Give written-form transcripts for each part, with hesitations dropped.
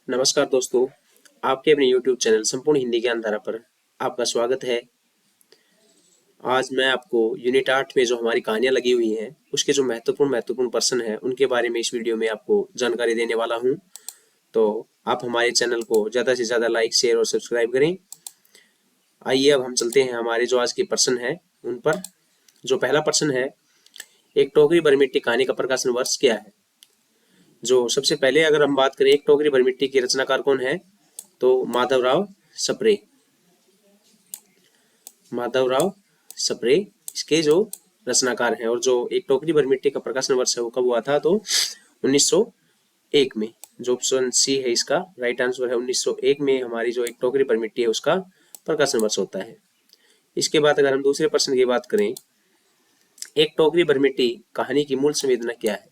नमस्कार दोस्तों, आपके अपने YouTube चैनल संपूर्ण हिंदी ज्ञान धारा पर आपका स्वागत है। आज मैं आपको यूनिट 8 में जो हमारी कहानियां लगी हुई हैं, उसके जो महत्वपूर्ण पर्सन हैं, उनके बारे में इस वीडियो में आपको जानकारी देने वाला हूं। तो आप हमारे चैनल को ज़्यादा से ज़्यादा लाइक, शेयर और सब्सक्राइब करें। आइए अब हम चलते हैं हमारे जो आज के पर्सन हैं उन पर। जो पहला पर्सन है, एक टोकरी भर मिट्टी कहानी का प्रकाशन वर्ष क्या है? जो सबसे पहले अगर हम बात करें एक टोकरी भर मिट्टी के रचनाकार कौन है, तो माधवराव सप्रे। माधवराव सप्रे इसके जो रचनाकार हैं। और जो एक टोकरी भर मिट्टी का प्रकाशन वर्ष है वो कब हुआ था, तो 1901 में। जो ऑप्शन सी है इसका राइट आंसर है। 1901 में हमारी जो एक टोकरी भर मिट्टी है उसका प्रकाशन वर्ष होता है। इसके बाद अगर हम दूसरे प्रश्न की बात करें, एक टोकरी भर मिट्टी कहानी की मूल संवेदना क्या है?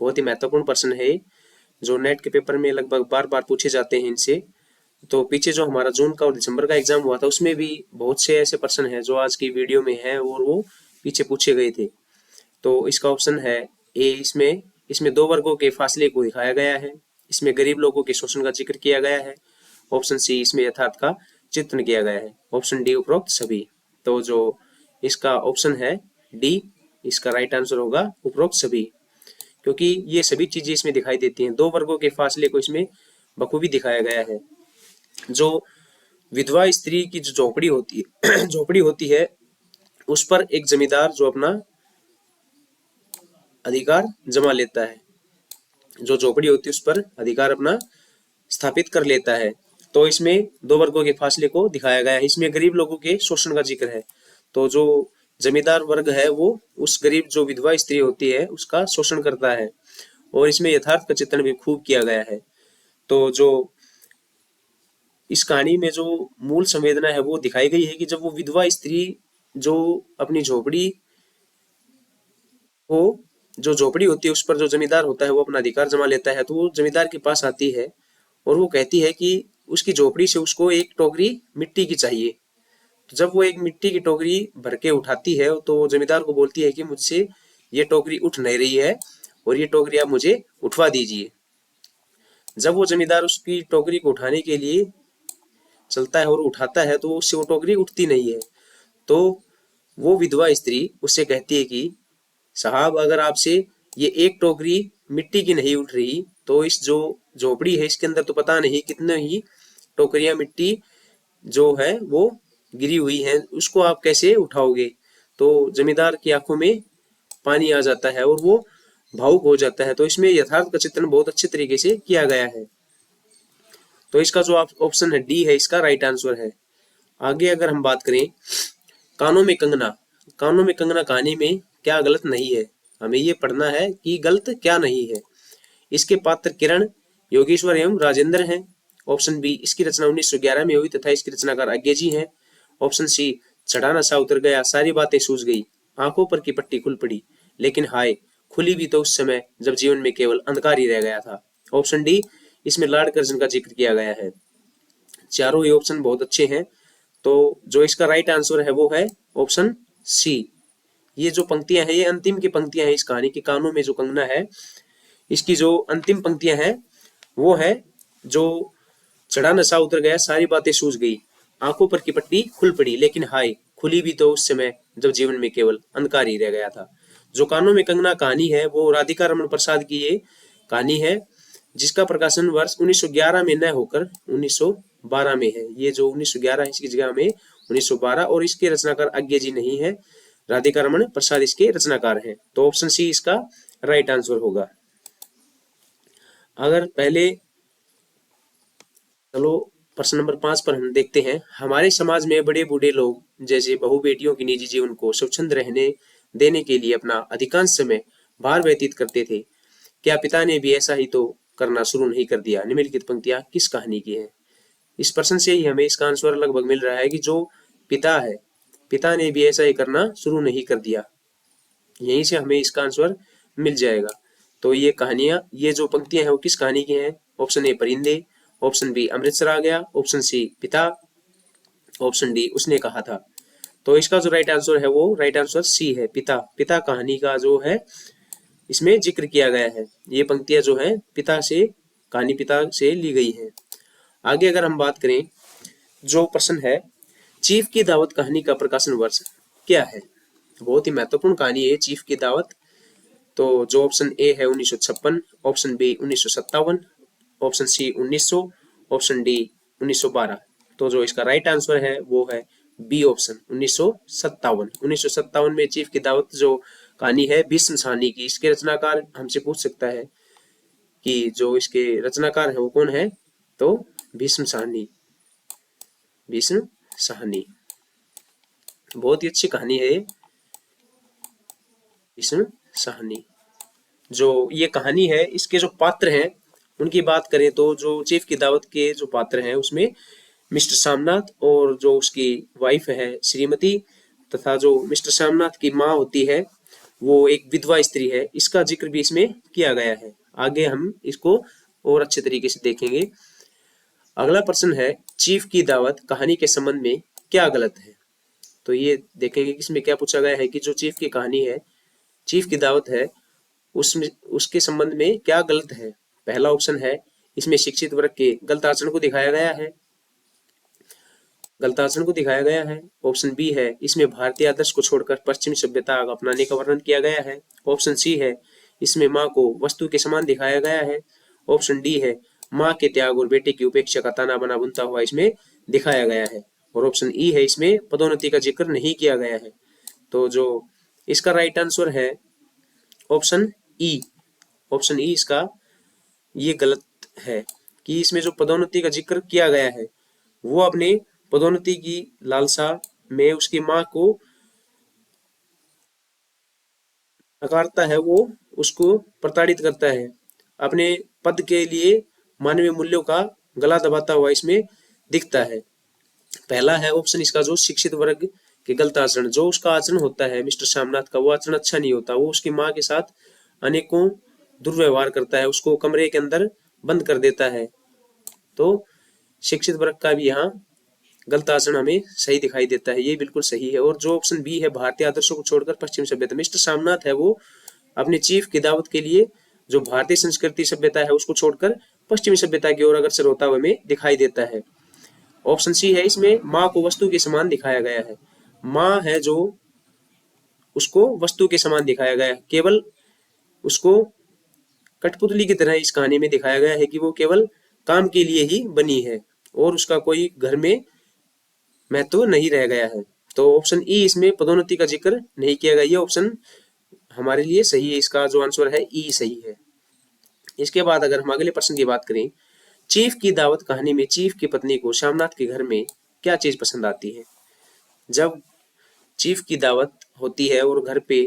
बहुत ही महत्वपूर्ण प्रश्न है जो नेट के पेपर में लगभग बार बार पूछे जाते हैं इनसे। तो पीछे जो हमारा जून का और दिसंबर का एग्जाम हुआ था उसमें भी बहुत से ऐसे प्रश्न हैं जो आज की वीडियो में हैं और वो पीछे पूछे गए थे। तो इसका ऑप्शन है ए। इसमें दो वर्गों के फासले को दिखाया गया है। इसमें गरीब लोगों के शोषण का जिक्र किया गया है। ऑप्शन सी, इसमें यथार्थ का चित्रण किया गया है। ऑप्शन डी, उपरोक्त सभी। तो जो इसका ऑप्शन है डी, इसका राइट आंसर होगा उपरोक्त सभी, क्योंकि ये सभी चीजें इसमें दिखाई देती हैं। दो वर्गों के फासले को इसमें बखूबी दिखाया गया है। जो विधवा स्त्री की जो झोपड़ी होती है झोपड़ी होती है उस पर एक जमींदार जो अपना अधिकार जमा लेता है। जो झोपड़ी होती है उस पर अधिकार अपना स्थापित कर लेता है। तो इसमें दो वर्गों के फासले को दिखाया गया है। इसमें गरीब लोगों के शोषण का जिक्र है। तो जो जमींदार वर्ग है वो उस गरीब जो विधवा स्त्री होती है उसका शोषण करता है। और इसमें यथार्थ का चित्रण भी खूब किया गया है। तो जो इस कहानी में जो मूल संवेदना है वो दिखाई गई है कि जब वो विधवा स्त्री जो अपनी झोपड़ी को जो झोपड़ी होती है उस पर जो जमींदार होता है वो अपना अधिकार जमा लेता है, तो वो जमींदार के पास आती है और वो कहती है कि उसकी झोपड़ी से उसको एक टोकरी मिट्टी की चाहिए। तो जब वो एक मिट्टी की टोकरी भर के उठाती है तो जमींदार को बोलती है कि मुझसे ये टोकरी उठ नहीं रही है और ये टोकरी आप मुझे उठवा दीजिए। जब वो जमींदार उसकी टोकरी को उठाने के लिए चलता है और उठाता है तो उससे वो टोकरी उठती नहीं है। तो वो विधवा स्त्री उससे कहती है कि साहब, अगर आपसे ये एक टोकरी मिट्टी की नहीं उठ रही तो इस जो झोपड़ी है इसके अंदर तो पता नहीं कितने ही टोकरियां मिट्टी जो है वो गिरी हुई हैं, उसको आप कैसे उठाओगे? तो जमींदार की आंखों में पानी आ जाता है और वो भावुक हो जाता है। तो इसमें यथार्थ का चित्रण बहुत अच्छे तरीके से किया गया है। तो इसका जो ऑप्शन है डी है इसका राइट आंसर है। आगे अगर हम बात करें कानों में कंगना। कानों में कंगना कहानी में क्या गलत नहीं है? हमें ये पढ़ना है कि गलत क्या नहीं है। इसके पात्र किरण, योगेश्वर एवं राजेंद्र हैं। ऑप्शन बी, इसकी रचना 1911 में हुई तथा इसके रचनाकार आज्ञे जी हैं। ऑप्शन सी, चढ़ा नशा उतर गया, सारी बातें सूझ गई, आंखों पर की पट्टी खुल पड़ी, लेकिन हाय खुली भी तो उस समय जब जीवन में केवल अंधकार ही रह गया था। ऑप्शन डी, इसमें लॉर्ड कर्जन का जिक्र किया गया है। चारों ही ऑप्शन बहुत अच्छे हैं। तो जो इसका राइट आंसर है वो है ऑप्शन सी। ये जो पंक्तियां हैं ये अंतिम की पंक्तियां हैं इस कहानी के। कानों में जो कंगना है इसकी जो अंतिम पंक्तियां हैं वो है, जो चढ़ा नशा उतर गया, सारी बातें सूझ गई, आंखों पर की पट्टी खुल पड़ी, लेकिन हाय खुली भी तो उस समय जब जीवन में केवल अंधकार ही रह गया था। जो कानों में कंगना कहानी है वो राधिका रमन प्रसाद की ये कहानी है, जिसका प्रकाशन वर्ष 1911 में न होकर 1912 में है। ये जो 1911 है इसकी जगह में 1912, और इसके रचनाकार आज्ञे जी नहीं है, राधिका रमन प्रसाद इसके रचनाकार हैं। तो ऑप्शन सी इसका राइट आंसर होगा। अगर पहले चलो प्रश्न नंबर 5 पर हम देखते हैं। हमारे समाज में बड़े बूढ़े लोग जैसे बहू बेटियों की निजी जीवन को स्वच्छंद रहने देने के लिए अपना अधिकांश समय बाहर व्यतीत करते थे। क्या पिता ने भी ऐसा ही तो करना शुरू नहीं कर दिया? निम्नलिखित पंक्तियां किस कहानी की हैं? इस प्रश्न से ही हमें इसका आंसर लगभग मिल रहा है कि जो पिता है, पिता ने भी ऐसा ही करना शुरू नहीं कर दिया। यहीं से हमें इसका आंसर मिल जाएगा। तो ये कहानियां, ये जो पंक्तियां हैं वो किस कहानी की हैं? ऑप्शन ए परिंदे, ऑप्शन बी अमृतसर आ गया, ऑप्शन सी पिता, ऑप्शन डी उसने कहा था। तो इसका जो राइट आंसर है वो राइट आंसर सी है, पिता। पिता कहानी का जो है इसमें जिक्र किया गया है। ये पंक्तियां जो है पिता से कहानी पिता से ली गई है। आगे अगर हम बात करें, जो प्रश्न है चीफ की दावत कहानी का प्रकाशन वर्ष क्या है। बहुत ही महत्वपूर्ण कहानी है चीफ की दावत। तो जो ऑप्शन ए है 1956, option B 1957, option C 1900, option D 1912। तो जो इसका राइट आंसर है वो है बी ऑप्शन 1957। 1957 में चीफ की दावत जो कहानी है भीष्म साहनी की। इसके रचनाकार हमसे पूछ सकता है कि जो इसके रचनाकार है वो कौन है, तो भीष्म साहनी। भीष्म साहनी बहुत ही अच्छी कहानी है भीष्म साहनी। जो ये कहानी है इसके जो पात्र हैं उनकी बात करें तो जो चीफ की दावत के जो पात्र हैं उसमें मिस्टर सामनाथ और जो उसकी वाइफ है श्रीमती, तथा जो मिस्टर सामनाथ की माँ होती है वो एक विधवा स्त्री है। इसका जिक्र भी इसमें किया गया है। आगे हम इसको और अच्छे तरीके से देखेंगे। अगला प्रश्न है चीफ की दावत कहानी के संबंध में क्या गलत है। तो ये देखेंगे कि इसमें क्या पूछा गया है कि जो चीफ की कहानी है, चीफ की दावत है, उसमें उसके संबंध में क्या गलत है। पहला ऑप्शन है इसमें शिक्षित वर्ग के गलत आचरण को दिखाया गया है, गलत आचरण को दिखाया गया है। ऑप्शन बी है इसमें भारतीय आदर्श को छोड़कर पश्चिमी सभ्यता अपनाने का वर्णन किया गया है। ऑप्शन सी है इसमें माँ को वस्तु के समान दिखाया गया है। ऑप्शन डी है माँ के त्याग और बेटे की उपेक्षा का ताना बना बुनता हुआ इसमें दिखाया गया है। और ऑप्शन ई है इसमें पदोन्नति का जिक्र नहीं किया गया है। तो जो इसका राइट आंसर है ऑप्शन ई। ऑप्शन ई इसका ये गलत है कि इसमें जो पदोन्नति का जिक्र किया गया है वो अपने पदोन्नति की लालसा में उसकी माँ को नकारता है, वो उसको प्रताड़ित करता है, अपने पद के लिए मानवीय मूल्यों का गला दबाता हुआ इसमें दिखता है। पहला है ऑप्शन इसका जो शिक्षित वर्ग के गलत आचरण, जो उसका आचरण होता है मिस्टर श्यामनाथ का वो आचरण अच्छा नहीं होता। वो उसकी माँ के साथ अनेकों दुर्व्यवहार करता है, उसको कमरे के अंदर बंद कर देता है। तो शिक्षित वर्ग का भी यहाँ गलत आचरण हमें सही दिखाई देता है, ये बिल्कुल सही है। और जो ऑप्शन बी है भारतीय आदर्शों को छोड़कर पश्चिमी सभ्यता, मिस्टर सामनाथ है वो अपने चीफ की दावत के लिए जो भारतीय संस्कृति सभ्यता है उसको छोड़कर पश्चिमी सभ्यता की ओर अग्रसर होता हुआ हमें दिखाई देता है। ऑप्शन सी है इसमें माँ को वस्तु के समान दिखाया गया है। माँ है जो उसको वस्तु के समान दिखाया गया है, केवल उसको कठपुतली की तरह इस कहानी में दिखाया गया है कि वो केवल काम के लिए ही बनी है और उसका कोई घर में महत्व नहीं रह गया है। तो ऑप्शन ई इसमें पदोन्नति का जिक्र नहीं किया गया, ये ऑप्शन हमारे लिए सही है। इसका जो आंसर है ई सही है। इसके बाद अगर हम अगले प्रश्न की बात करें, चीफ की दावत कहानी में चीफ की पत्नी को श्यामनाथ के घर में क्या चीज पसंद आती है। जब चीफ की दावत होती है और घर पे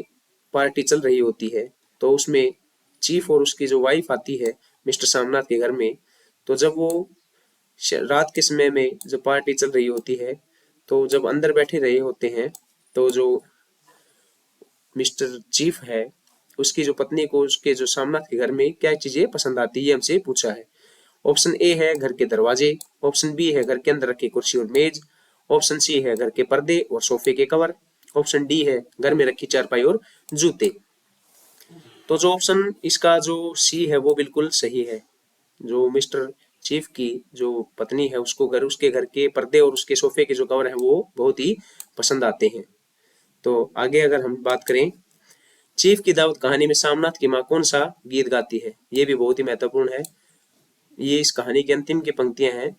पार्टी चल रही होती है तो उसमें चीफ और उसकी जो वाइफ आती है मिस्टर श्यामनाथ के घर में। तो जब वो रात के समय में जब पार्टी चल रही होती है तो जब अंदर बैठे रहे होते हैं तो जो मिस्टर चीफ है उसकी जो पत्नी को उसके जो सामनाथ के घर में क्या चीजें पसंद आती है हमसे पूछा है। ऑप्शन ए है घर के दरवाजे, ऑप्शन बी है घर के अंदर रखी कुर्सी और मेज, ऑप्शन सी है घर के पर्दे और सोफे के कवर, ऑप्शन डी है घर में रखी चारपाई और जूते। तो जो ऑप्शन इसका जो सी है वो बिल्कुल सही है। जो मिस्टर चीफ की जो पत्नी है उसको उसके घर के पर्दे और उसके सोफे के जो कवर है वो बहुत ही पसंद आते हैं। तो आगे अगर हम बात करें, चीफ की दावत कहानी में सामनाथ की माँ कौन सा गीत गाती है, ये भी बहुत ही महत्वपूर्ण है। ये इस कहानी की अंतिम की पंक्तियां हैं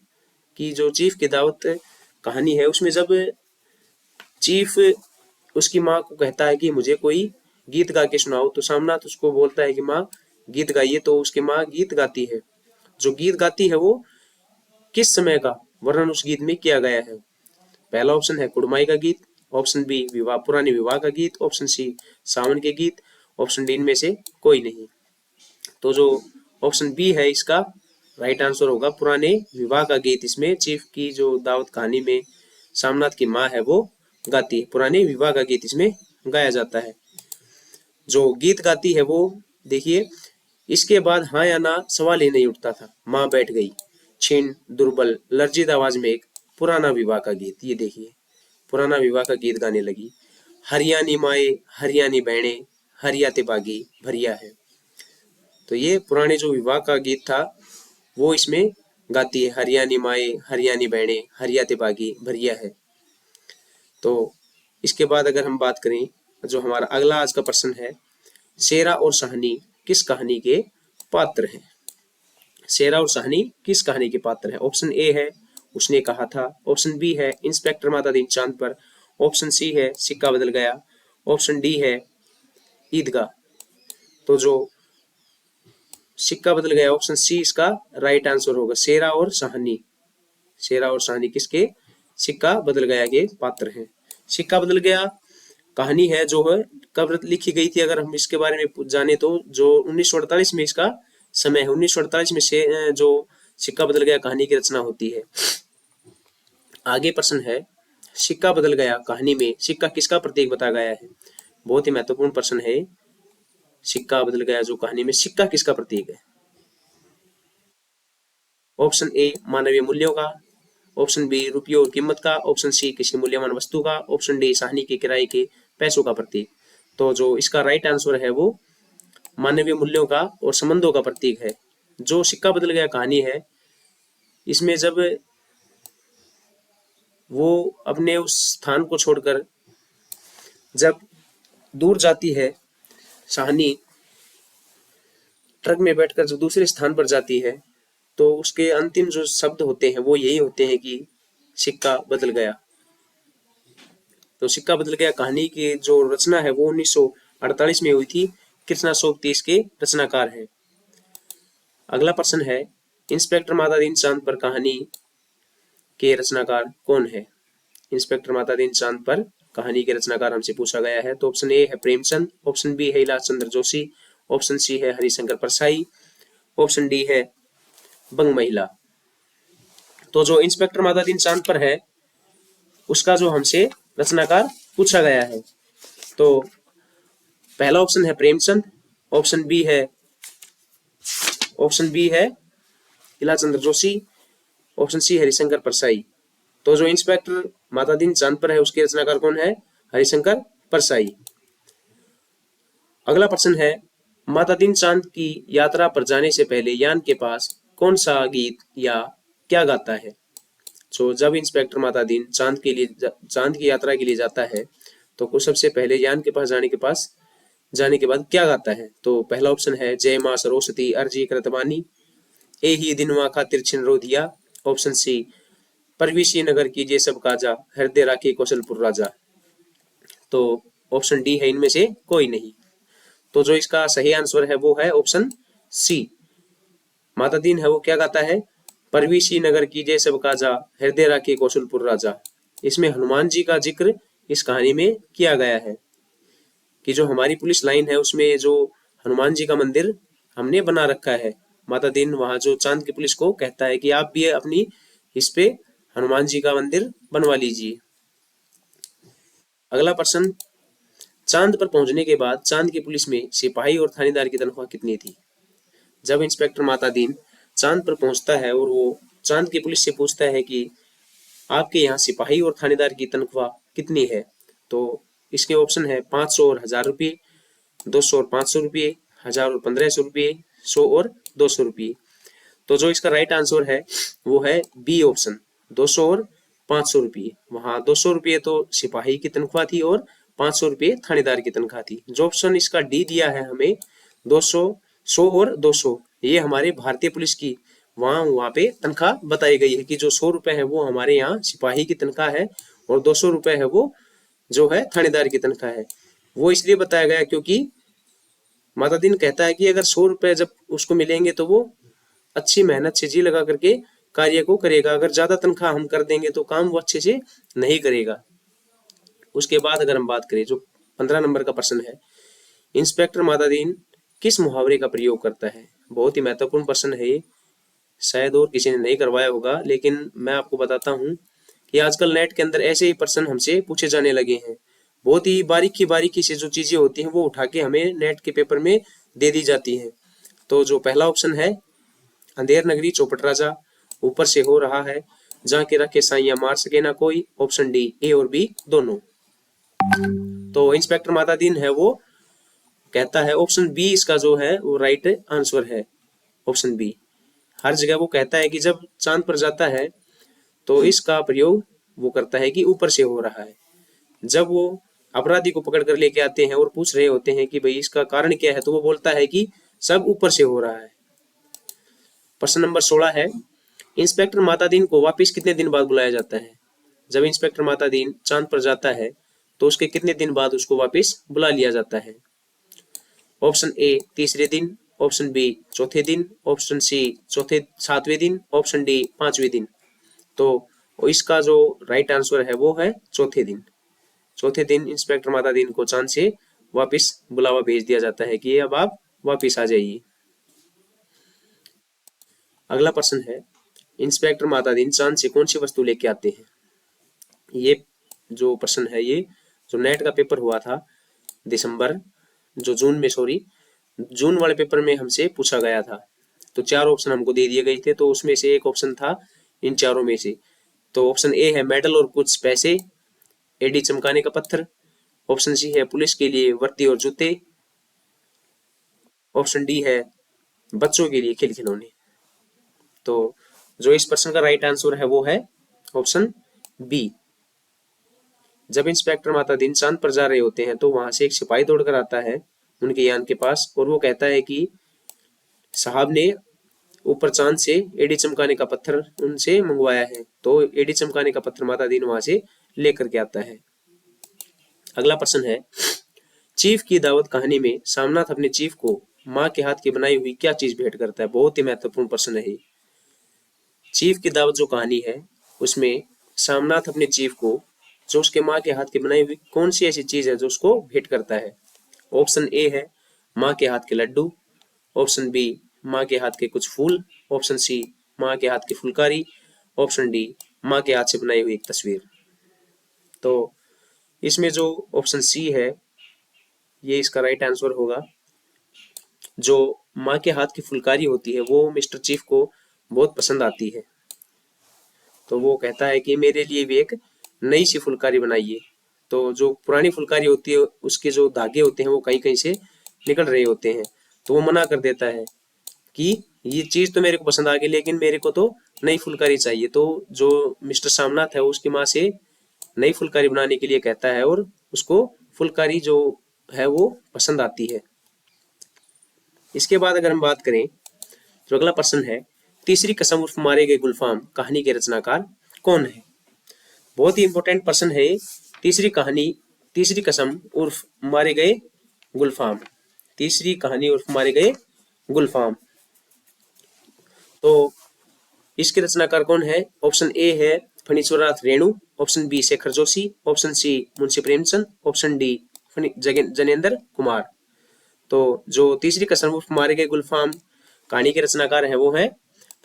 कि जो चीफ की दावत कहानी है उसमें जब चीफ उसकी माँ को कहता है कि मुझे कोई गीत गा के सुनाओ, तो सामनाथ उसको बोलता है कि माँ गीत गाइए। तो उसकी माँ गीत गाती है। जो गीत गाती है वो किस समय का वर्णन उस गीत में किया गया है। पहला ऑप्शन है कुड़माई का गीत, ऑप्शन बी विवाह पुराने विवाह का गीत, ऑप्शन सी सावन के गीत, ऑप्शन डी इनमें से कोई नहीं। तो जो ऑप्शन बी है इसका राइट आंसर होगा पुराने विवाह का गीत। इसमें चीफ की जो दावत कहानी में सामनाथ की माँ है वो गाती है, पुराने विवाह का गीत इसमें गाया जाता है। जो गीत गाती है वो देखिए, इसके बाद हाँ या ना सवाल ही नहीं उठता था। माँ बैठ गई, क्षीण दुर्बल लज्जित आवाज में एक पुराना विवाह का गीत, ये देखिए पुराना विवाह का गीत गाने लगी। हरियाणी माए हरियाणी बहने हरियाते बागी भरिया है। तो ये पुराने जो विवाह का गीत था वो इसमें गाती है, हरियाणी माए हरियाणी बहने हरियाते बागी भरिया है। तो इसके बाद अगर हम बात करें, जो हमारा अगला आज का प्रश्न है, शेरा और साहनी किस कहानी के पात्र हैं? शेरा और साहनी किस कहानी के पात्र हैं? ऑप्शन ए है उसने कहा था, ऑप्शन बी है इंस्पेक्टर माता दीन चांद पर, ऑप्शन सी है सिक्का बदल गया, ऑप्शन डी है ईदगाह। तो जो सिक्का बदल गया, ऑप्शन सी इसका राइट आंसर होगा, शेरा और साहनी। शेरा और साहनी किसके सिक्का बदल गया के पात्र हैं? सिक्का बदल गया कहानी है जो है कब लिखी गई थी, अगर हम इसके बारे में जाने तो जो 1948 में इसका समय है, 1948 में से जो सिक्का बदल गया कहानी की रचना होती है। आगे प्रश्न है, सिक्का बदल गया कहानी में सिक्का किसका प्रतीक बताया गया है? बहुत ही महत्वपूर्ण प्रश्न है। सिक्का बदल गया जो कहानी में सिक्का किसका प्रतीक है? ऑप्शन ए मानवीय मूल्यों का, ऑप्शन बी रुपयों और कीमत का, ऑप्शन सी किसी मूल्यवान वस्तु का, ऑप्शन डी साहनी के किराए के पैसों का प्रतीक। तो जो इसका राइट आंसर है वो मानवीय मूल्यों का और संबंधों का प्रतीक है। जो सिक्का बदल गया कहानी है, इसमें जब वो अपने उस स्थान को छोड़कर जब दूर जाती है, साहनी ट्रक में बैठकर जो दूसरे स्थान पर जाती है, तो उसके अंतिम जो शब्द होते हैं वो यही होते हैं कि सिक्का बदल गया। तो सिक्का बदल गया कहानी की जो रचना है वो 1948 में हुई थी। कृष्णा सोबती इसके रचनाकार है। अगला प्रश्न है, इंस्पेक्टर माता दीन चांद पर कहानी के रचनाकार कौन है? इंस्पेक्टर माता दीन चांद पर कहानी के रचनाकार हमसे पूछा गया है। तो ऑप्शन ए है प्रेमचंद, ऑप्शन बी है इलाज चंद्र जोशी, ऑप्शन सी है हरिशंकर परसाई, ऑप्शन डी है बंग महिला। तो जो इंस्पेक्टर माता दीन चांद पर है उसका जो हमसे रचनाकार पूछा गया है, तो पहला ऑप्शन है प्रेमचंद, ऑप्शन बी है इलाज चंद्र जोशी, ऑप्शन सी हरिशंकर परसाई। तो जो इंस्पेक्टर माता दीन चांद पर है उसके रचनाकार कौन है? हरिशंकर परसाई। अगला प्रश्न है, माता दीन चांद की यात्रा पर जाने से पहले यान के पास कौन सा गीत या क्या गाता है? तो जब इंस्पेक्टर माता दीन चांद की यात्रा के लिए जाता है तो कुछ सबसे पहले यान के पास जाने के बाद क्या गाता है? तो पहला ऑप्शन है जय मां सरस्वती अर्जी करतबानी, ए ही दिनवा खातिर छिन रोधिया, ऑप्शन सी परवीसी नगर कीजिए सब काजा हृदय राखी कौशलपुर राजा। तो ऑप्शन डी है इनमें से कोई नहीं। तो जो इसका सही आंसर है वो है ऑप्शन सी। माता दीन है वो क्या गाता है? परवीसी नगर कीजिए सब काजा हृदय राखी कौशलपुर राजा। इसमें हनुमान जी का जिक्र इस कहानी में किया गया है कि जो हमारी पुलिस लाइन है उसमें जो हनुमान जी का मंदिर हमने बना रखा है। माता दीन वहां जो चांद की पुलिस को कहता है कि आप भी अपनी इस पे हनुमान जी का मंदिर बनवा लीजिए। अगला प्रश्न, चांद पर पहुंचने के बाद चांद की पुलिस में सिपाही और थानेदार की तनख्वाह कितनी थी? जब इंस्पेक्टर माता दीन चांद पर पहुंचता है और वो चांद की पुलिस से पूछता है कि आपके यहाँ सिपाही और थानेदार की तनख्वाह कितनी है, तो इसके ऑप्शन है 500 और 1000 रुपये, 200 और 500 रुपये, 1000 और 1500 रुपये, 100 और 200 रुपये। तो जो इसका राइट आंसर है वो है बी ऑप्शन, 200 और 500 रुपये। वहां 200 रुपये तो सिपाही की तनख्वाह थी और 500 रुपये थानेदार की तनख्वाह थी। जो ऑप्शन इसका डी दिया है हमें 200, 100 और 200, ये हमारे भारतीय पुलिस की वहां पे तनख्वाह बताई गई है कि जो 100 रुपए है वो हमारे यहाँ सिपाही की तनख्वाह है और 200 रुपए है वो जो है थानेदार की तनख्वाह है। वो इसलिए बताया गया क्योंकि माता दीन कहता है कि अगर 100 रुपए जब उसको मिलेंगे तो वो अच्छी मेहनत से जी लगा करके कार्य को करेगा, अगर ज्यादा तनख्वाह हम कर देंगे तो काम वो अच्छे से नहीं करेगा। उसके बाद अगर हम बात करें जो 15 नंबर का प्रश्न है, इंस्पेक्टर माता दीन किस मुहावरे का प्रयोग करता है? बहुत ही महत्वपूर्ण प्रश्न है ये, शायद और किसी ने नहीं करवाया होगा, लेकिन मैं आपको बताता हूँ कि आजकल नेट के अंदर ऐसे ही प्रश्न हमसे पूछे जाने लगे हैं। बहुत ही बारीकी से जो चीजें होती हैं वो उठा के हमें नेट के पेपर में दे दी जाती हैं। तो जो पहला ऑप्शन है अंधेर नगरी चौपट राजा, ऊपर से हो रहा है जहाँ के रखे साइया मार सके ना कोई, ऑप्शन डी ए और बी दोनों। तो इंस्पेक्टर माता दीन है वो कहता है ऑप्शन बी इसका जो है वो राइट आंसर है, ऑप्शन बी हर जगह वो कहता है कि जब चांद पर जाता है तो इसका प्रयोग वो करता है कि ऊपर से हो रहा है। जब वो अपराधी को पकड़ कर लेके आते हैं और पूछ रहे होते हैं कि भाई इसका कारण क्या है, तो वो बोलता है कि सब ऊपर से हो रहा है। प्रश्न नंबर 16 है, इंस्पेक्टर मातादीन को वापिस कितने दिन बाद बुलाया जाता है? जब इंस्पेक्टर मातादीन चांद पर जाता है तो उसके कितने दिन बाद उसको वापिस बुला लिया जाता है? ऑप्शन ए तीसरे दिन, ऑप्शन बी चौथे दिन, ऑप्शन सी चौथे 7वें दिन, ऑप्शन डी 5वें दिन। तो इसका जो राइट आंसर है वो है चौथे दिन। चौथे दिन इंस्पेक्टर मातादीन को चांद से वापिस बुलावा भेज दिया जाता है कि अब आप वापिस आ जाइए। अगला प्रश्न है, इंस्पेक्टर मातादीन चांद से कौन सी वस्तु लेके आते हैं? ये जो प्रश्न है ये जो नेट का पेपर हुआ था जून वाले पेपर में हमसे पूछा गया था। तो 4 ऑप्शन हमको दे दिए गए थे, तो उसमें से एक ऑप्शन था इन चारों में से। तो ऑप्शन ए है मेडल और कुछ पैसे, एडी चमकाने का पत्थर। ऑप्शन सी है पुलिस के लिए वर्दी और जूते। ऑप्शन डी है बच्चों के लिए खेल खिलौने। तो जो इस प्रश्न का राइट आंसर है वो है ऑप्शन बी। जब इंस्पेक्टर मातादीन चांद पर जा रहे होते हैं तो वहां से एक सिपाही दौड़कर आता है उनके यान के पास और वो कहता है कि साहब ने ऊपर चांद से एडी चमकाने का पत्थर उनसे मंगवाया है। तो एडी चमकाने का पत्थर मातादीन वहां से लेकर के आता है। अगला प्रश्न है, चीफ की दावत कहानी में सामनाथ अपने चीफ को माँ के हाथ की बनाई हुई क्या चीज भेंट करता है? बहुत ही महत्वपूर्ण प्रश्न है। चीफ की दावत जो कहानी है उसमें सामनाथ अपने चीफ को जो उसके माँ के हाथ की बनाई हुई कौन सी ऐसी चीज है जो उसको भेंट करता है? ऑप्शन ए है माँ के हाथ के लड्डू, ऑप्शन बी माँ के हाथ के कुछ फूल, ऑप्शन सी माँ के हाथ की फुलकारी, ऑप्शन डी माँ के हाथ से बनाई हुई एक तस्वीर। तो इसमें जो ऑप्शन सी है ये इसका राइट आंसर होगा। जो माँ के हाथ की फुलकारी होती है वो मिस्टर चीफ को बहुत पसंद आती है। तो वो कहता है कि मेरे लिए भी एक नई सी फुलकारी बनाइए। तो जो पुरानी फुलकारी होती है उसके जो धागे होते हैं वो कहीं कहीं से निकल रहे होते हैं। तो वो मना कर देता है कि ये चीज तो मेरे को पसंद आ गई लेकिन मेरे को तो नई फुलकारी चाहिए। तो जो मिस्टर सामनाथ है उसकी माँ से नई फुलकारी बनाने के लिए कहता है और उसको फुलकारी जो है वो पसंद आती है। इसके बाद अगर हम बात करें तो अगला प्रश्न है, तीसरी कसम उर्फ मारे गए गुलफाम कहानी के रचनाकार कौन है? बहुत ही इंपॉर्टेंट प्रश्न है। तीसरी कसम उर्फ मारे गए गुलफाम, तीसरी कहानी उर्फ मारे गए गुलफाम। तो इसके रचनाकार कौन है? ऑप्शन ए है Phanishwarnath Renu, option B Shekhar Joshi, option C Munshi Premchand, option D Jainendra Kumar. तो जो तीसरी कसम उर्फ मारे गए गुलफाम कहानी के रचनाकार है वो है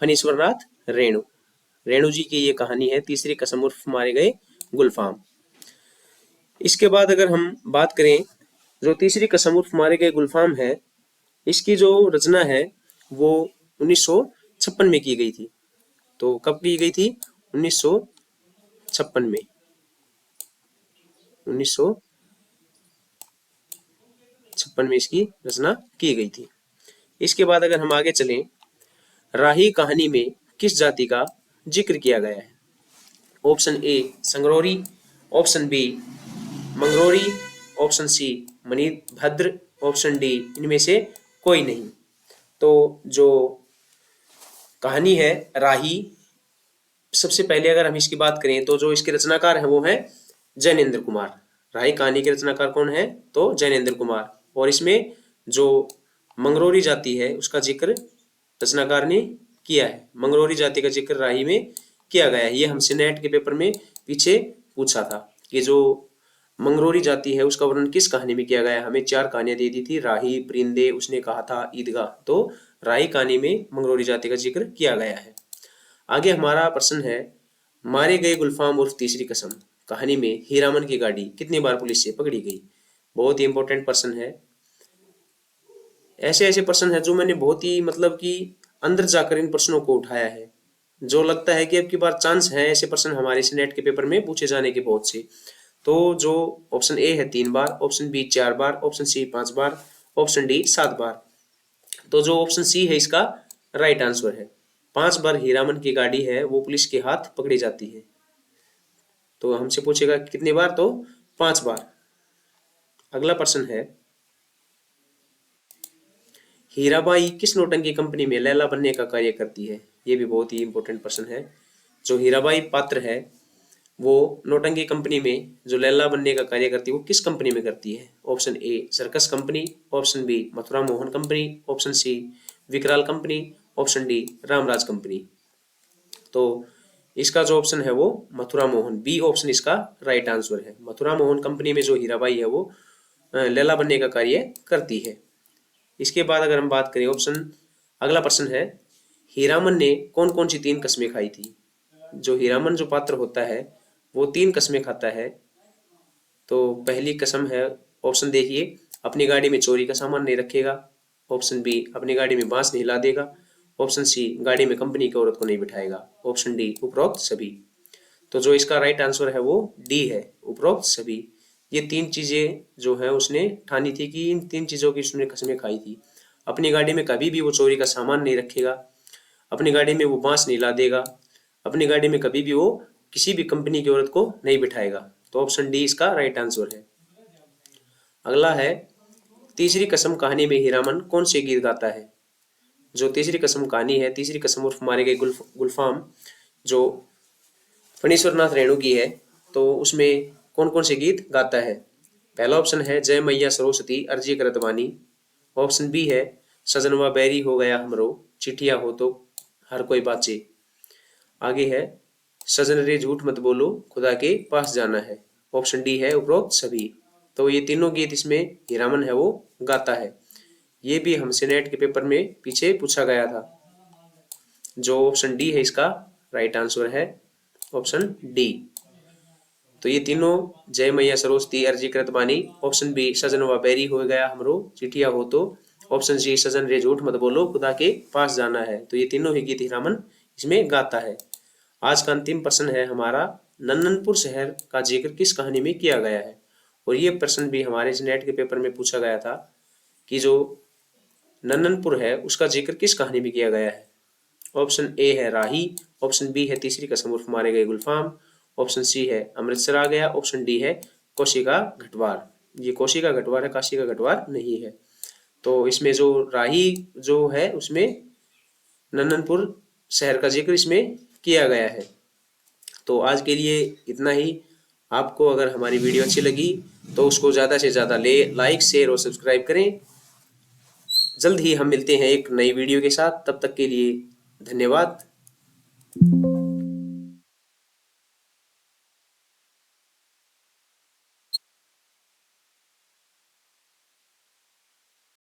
फणीश्वरनाथ रेणु। रेणु जी की ये कहानी है तीसरी कसम उर्फ मारे गए गुलफाम। इसके बाद अगर हम बात करें जो तीसरी कसम उर्फ मारे गए गुलफाम है इसकी जो रचना है वो 1956 में की गई थी। तो कब की गई थी? 1956 में। 1956 में इसकी रचना की गई थी। इसके बाद अगर हम आगे चलें, राही कहानी में किस जाति का जिक्र किया गया है? Option A Sangrori, option B Mangrori, option C Manibhadra, option D इनमें से कोई नहीं। तो जो कहानी है राही, सबसे पहले अगर हम इसकी बात करें तो जो इसके रचनाकार है वो है जैनेन्द्र कुमार। राही कहानी के रचनाकार कौन है? तो जैनेन्द्र कुमार। और इसमें जो मंगरोरी जाति है उसका जिक्र रचनाकार ने किया है। मंगरोरी जाति का जिक्र राही में किया गया है। ये हमसे नेट के पेपर में पीछे पूछा था कि जो मंगरोरी जाति है उसका वर्णन किस कहानी में किया गया है। हमें 4 कहानियां दे दी थी, राही, परिंदे, उसने कहा था ईदगाह। तो राही कहानी में मंगरोरी जाति का जिक्र किया गया है। आगे हमारा प्रश्न है, मारे गए गुलफाम उर्फ तीसरी कसम कहानी में हीरामन की गाड़ी कितनी बार पुलिस से पकड़ी गई? बहुत ही इंपॉर्टेंट प्रश्न है। ऐसे ऐसे प्रश्न है जो मैंने बहुत ही मतलब कि अंदर जाकर इन प्रश्नों को उठाया है। जो लगता है कि अब की बार चांस है ऐसे प्रश्न हमारे से नेट के पेपर में पूछे जाने के बहुत से। तो जो ऑप्शन ए है 3 बार, ऑप्शन बी 4 बार, ऑप्शन सी 5 बार, ऑप्शन डी 7 बार। तो जो ऑप्शन सी है इसका राइट आंसर है। 5 बार हीरामन की गाड़ी है वो पुलिस के हाथ पकड़ी जाती है। तो हमसे पूछेगा कितनी बार, तो 5 बार। अगला प्रश्न है, हीराबाई किस नौटंकी कंपनी में लैला बनने का कार्य करती है? ये भी बहुत ही इंपॉर्टेंट प्रश्न है। जो हीराबाई पात्र है वो नौटंकी कंपनी में जो लैला बनने का कार्य करती है वो किस कंपनी में करती है? Option A circus company, option B Mathura Mohan company, option C Vikral company, option D Ramraj company. तो इसका जो ऑप्शन है वो मथुरा मोहन, बी ऑप्शन इसका राइट आंसर है। मथुरा मोहन कंपनी में जो हीराबाई है वो लैला बनने का कार्य करती है। इसके बाद अगर हम बात करें ऑप्शन, अगला प्रश्न है, हीरामन ने कौन कौन सी 3 कस्में खाई थी? जो हीरामन जो पात्र होता है वो 3 कस्में खाता है। तो पहली कसम है, ऑप्शन देखिए, अपनी गाड़ी में चोरी का सामान नहीं रखेगा, ऑप्शन बी अपनी गाड़ी में बांस नहीं ला देगा, ऑप्शन सी गाड़ी में कंपनी की औरत को नहीं बिठाएगा, ऑप्शन डी उपरोक्त सभी। तो जो इसका राइट आंसर है वो डी है, उपरोक्त सभी। ये 3 चीजें जो है उसने ठानी थी कि इन 3 चीजों की उसने कस्में खाई थी। अपनी गाड़ी में कभी भी वो चोरी का सामान नहीं रखेगा, अपनी गाड़ी में वो बांस नहीं ला देगा, अपनी गाड़ी में कभी भी वो किसी भी कंपनी की औरत को नहीं बिठाएगा। तो ऑप्शन डी इसका राइट आंसर है। अगला है, तीसरी कसम कहानी में हीरामन कौन से गीत गाता है? जो तीसरी कसम कहानी है, तीसरी कसम उर्फ मारे गए गुलफाम जो फणीश्वर नाथ रेणु की है, तो उसमें कौन कौन से गीत गाता है? पहला ऑप्शन है जय मैया सरस्वती अर्जी करत बानी, ऑप्शन बी है सजनवा बैरी हो गया हमरो चिट्ठिया हो तो हर कोई बाचे, आगे है सजन रे झूठ मत बोलो खुदा के पास जाना है, ऑप्शन डी है उपरोक्त सभी। तो ये तीनों गीत इसमें हीरामन है वो गाता है। ये भी हमसे नेट के पेपर में पीछे पूछा गया था। जो ऑप्शन डी है इसका राइट आंसर है, ऑप्शन डी। तो ये तीनों जय मैया सरस्वती अर्जी करत बानी, ऑप्शन बी सजनवा बैरी हो गया हमरो चिट्ठिया हो तो, ऑप्शन सी सजन रे झूठ मत बोलो खुदा के पास जाना है। तो ये तीनों ही गीत हीरामन इसमें गाता है। आज का अंतिम प्रश्न है हमारा, नन्ननपुर शहर का जिक्र किस कहानी में किया गया है? और ये प्रश्न भी हमारे नेट के पेपर में पूछा गया था कि जो नन्ननपुर है उसका जिक्र किस कहानी में किया गया है? ऑप्शन ए है राही, ऑप्शन बी है तीसरी कसम उर्फ मारे गए गुलफाम, ऑप्शन सी है अमृतसर आ गया, ऑप्शन डी है कोशी का घटवार। ये कोशी का घटवार है, काशी का घटवार नहीं है। तो इसमें जो राही जो है उसमें नन्ननपुर शहर का जिक्र इसमें किया गया है। तो आज के लिए इतना ही। आपको अगर हमारी वीडियो अच्छी लगी तो उसको ज़्यादा से ज़्यादा लाइक शेयर और सब्सक्राइब करें। जल्द ही हम मिलते हैं एक नई वीडियो के साथ, तब तक के लिए धन्यवाद।